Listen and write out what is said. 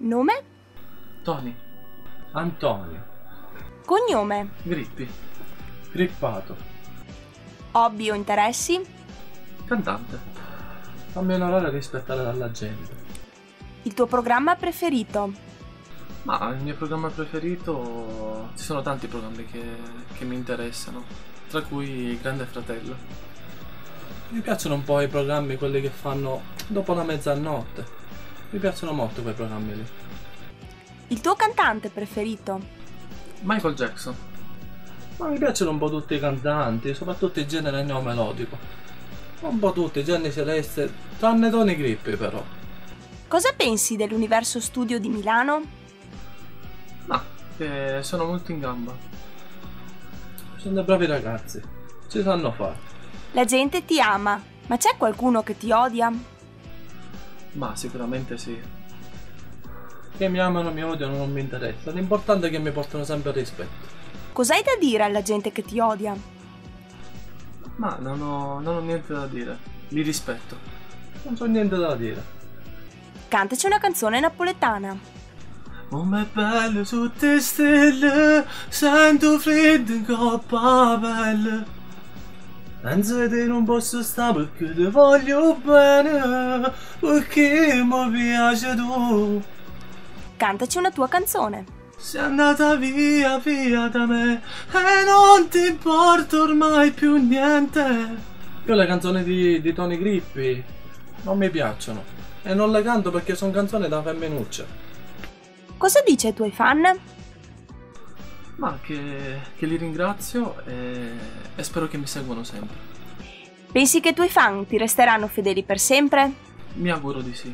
Nome? Tony. Antonio. Cognome? Grippi. Grippato. Hobby o interessi? Cantante. Fammi onorare rispettare dalla gente. Il tuo programma preferito? Ma il mio programma preferito... Ci sono tanti programmi che mi interessano, tra cui Grande Fratello. Mi piacciono un po' i programmi, quelli che fanno dopo la mezzanotte. Mi piacciono molto quei programmi lì. Il tuo cantante preferito? Michael Jackson. Ma mi piacciono un po' tutti i cantanti, soprattutto il genere neomelodico. Un po' tutti, Gianni Celeste, tranne Tony Grippi però. Cosa pensi dell'Universo Studio di Milano? Ma che sono molto in gamba. Sono dei bravi ragazzi, ci sanno fare. La gente ti ama, ma c'è qualcuno che ti odia? Ma sicuramente sì. Che mi amano, mi odiano, non mi interessa. L'importante è che mi portano sempre rispetto. Cos'hai da dire alla gente che ti odia? Ma non ho niente da dire. Li rispetto. Non c'ho niente da dire. Cantaci una canzone napoletana. Come bello su te stelle, sento freddo in coppa pelle. Penso che non posso stare perché ti voglio bene, perché mi piace tu. Cantaci una tua canzone. Sei andata via, via da me, e non ti importa ormai più niente. Io le canzoni di Tony Grippi non mi piacciono. E non le canto perché sono canzoni da femminuccia. Cosa dici ai tuoi fan? Ma che li ringrazio e spero che mi seguano sempre. Pensi che i tuoi fan ti resteranno fedeli per sempre? Mi auguro di sì.